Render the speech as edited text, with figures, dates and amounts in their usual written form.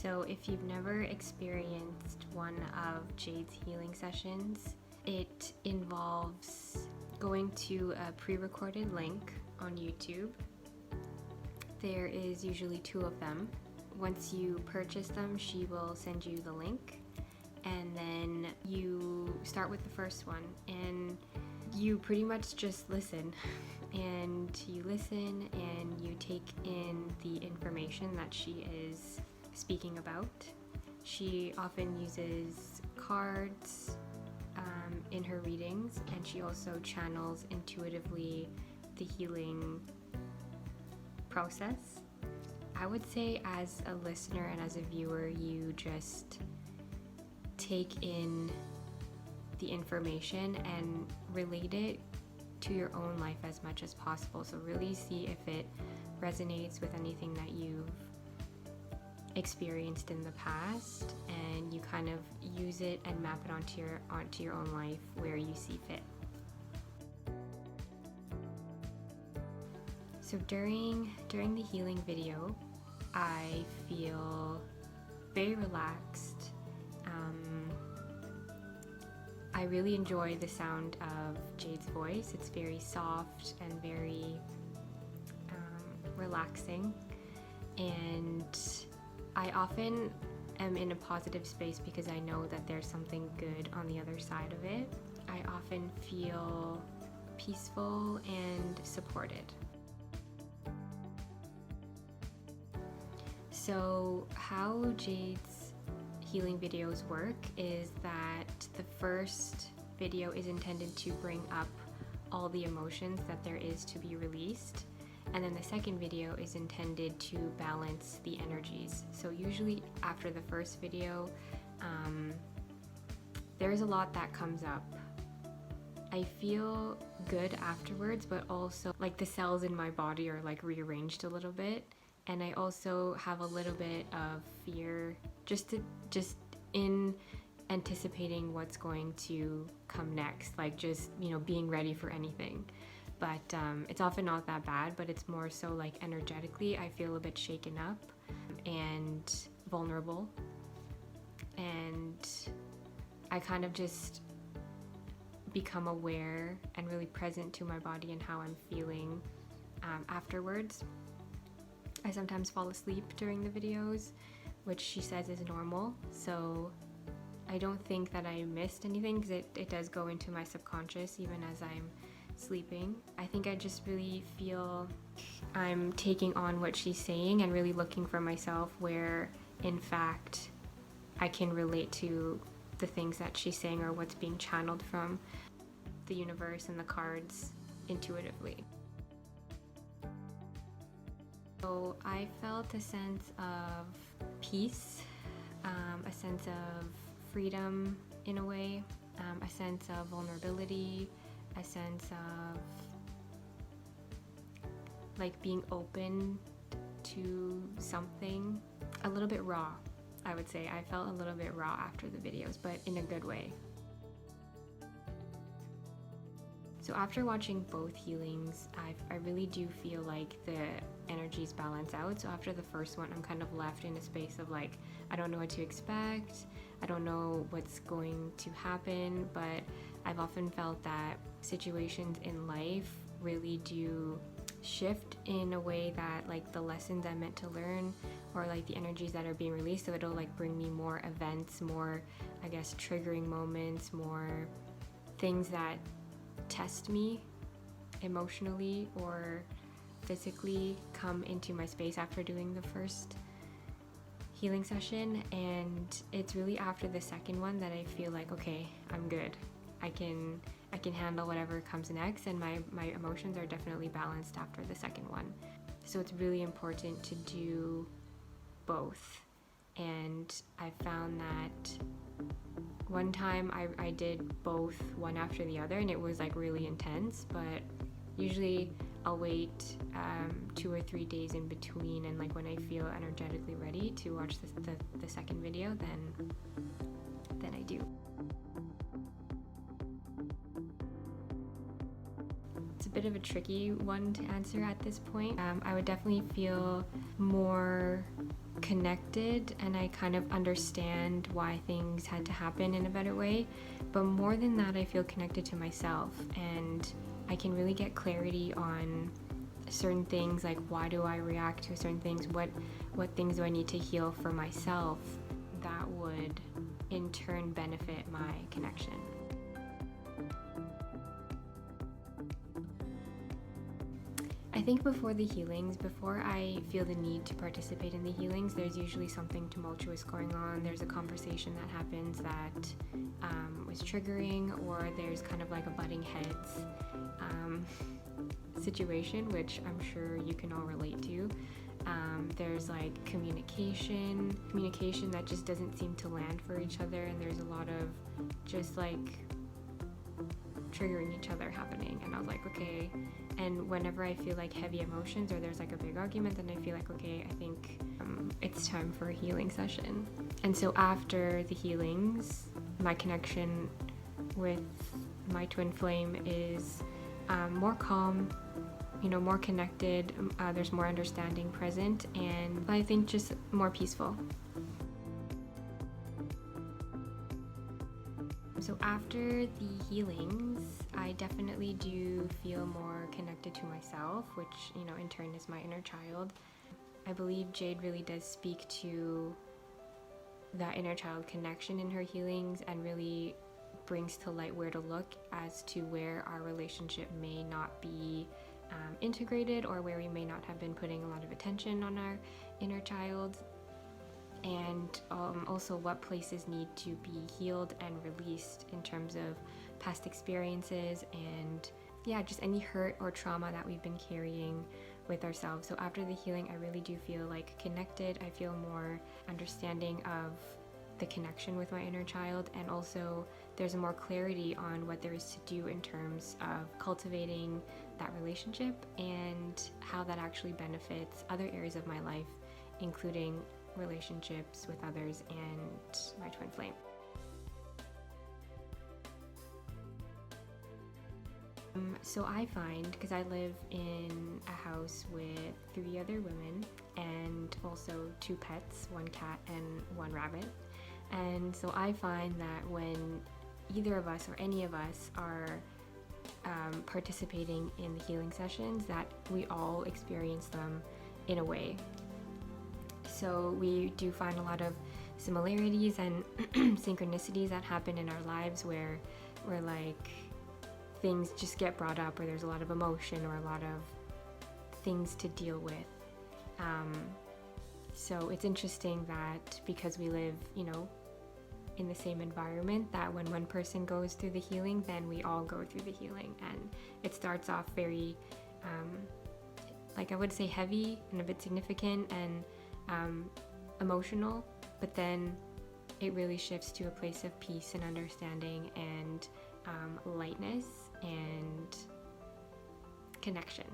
So if you've never experienced one of Jade's healing sessions, it involves going to a pre-recorded link on YouTube. There is usually 2 of them. Once you purchase them, she will send you the link, and then you start with the first one, and you pretty much just listen. And you listen and you take in the information that she is speaking about. She often uses cards in her readings, and she also channels intuitively the healing process. I would say as a listener and as a viewer, you just take in the information and relate it to your own life as much as possible. So really see if it resonates with anything that you've experienced in the past, and you kind of use it and map it onto your own life where you see fit. So during the healing video, I feel very relaxed. I really enjoy the sound of Jade's voice. It's very soft and very relaxing, and I often am in a positive space because I know that there's something good on the other side of it. I often feel peaceful and supported. So how Jade's healing videos work is that the first video is intended to bring up all the emotions that there is to be released, and then the second video is intended to balance the energies. So usually after the first video, there's a lot that comes up. I feel good afterwards, but also like the cells in my body are like rearranged a little bit, and I also have a little bit of fear just in anticipating what's going to come next, like just, you know, being ready for anything. But it's often not that bad, but it's more so like energetically I feel a bit shaken up and vulnerable, and I kind of just become aware and really present to my body and how I'm feeling afterwards. I sometimes fall asleep during the videos, which she says is normal, so I don't think that I missed anything because it does go into my subconscious even as I'm sleeping. I think I just really feel I'm taking on what she's saying and really looking for myself where in fact I can relate to the things that she's saying or what's being channeled from the universe and the cards intuitively. So I felt a sense of peace, a sense of freedom in a way, a sense of vulnerability, a sense of like being open to something, a little bit raw, I would say. I felt a little bit raw after the videos, but in a good way. So after watching both healings, I really do feel like the energies balance out. So after the first one, I'm kind of left in a space of like, I don't know what to expect. I don't know what's going to happen, but I've often felt that situations in life really do shift in a way that like the lessons I'm meant to learn or like the energies that are being released, so it'll like bring me more events, more, I guess, triggering moments, more things that test me emotionally or physically come into my space after doing the first healing session. And it's really after the second one that I feel like, okay, I'm good. I can handle whatever comes next, and my emotions are definitely balanced after the second one. So it's really important to do both. And I found that one time I did both one after the other, and it was like really intense, but usually I'll wait 2 or 3 days in between, and like when I feel energetically ready to watch the second video, then I do. It's a bit of a tricky one to answer at this point. I would definitely feel more connected, and I kind of understand why things had to happen in a better way. But more than that, I feel connected to myself, and I can really get clarity on certain things, like why do I react to certain things, what things do I need to heal for myself that would in turn benefit my connection. I think before the healings, before I feel the need to participate in the healings, there's usually something tumultuous going on. There's a conversation that happens that was triggering, or there's kind of like a butting heads situation, which I'm sure you can all relate to. There's like communication that just doesn't seem to land for each other, and there's a lot of just like triggering each other happening. And I was like, okay. And whenever I feel like heavy emotions or there's like a big argument, then I feel like, okay, I think it's time for a healing session. And so after the healings, my connection with my twin flame is more calm, more connected. There's more understanding present, and I think just more peaceful. So after the healings, I definitely do feel more connected to myself, which, in turn is my inner child. I believe Jade really does speak to that inner child connection in her healings, and really brings to light where to look as to where our relationship may not be integrated, or where we may not have been putting a lot of attention on our inner child. And also what places need to be healed and released in terms of past experiences, and just any hurt or trauma that we've been carrying with ourselves. So after the healing, I really do feel like connected. I feel more understanding of the connection with my inner child, and also there's a more clarity on what there is to do in terms of cultivating that relationship, and how that actually benefits other areas of my life, including relationships with others and my twin flame. So I find, because I live in a house with 3 other women and also 2 pets, 1 cat and 1 rabbit, and so I find that when either of us or any of us are participating in the healing sessions, that we all experience them in a way. So we do find a lot of similarities and synchronicities that happen in our lives, where we're like, things just get brought up, or there's a lot of emotion or a lot of things to deal with. So it's interesting that because we live, in the same environment, that when one person goes through the healing, then we all go through the healing. And it starts off very, I would say heavy and a bit significant and emotional, but then it really shifts to a place of peace and understanding and lightness and connection.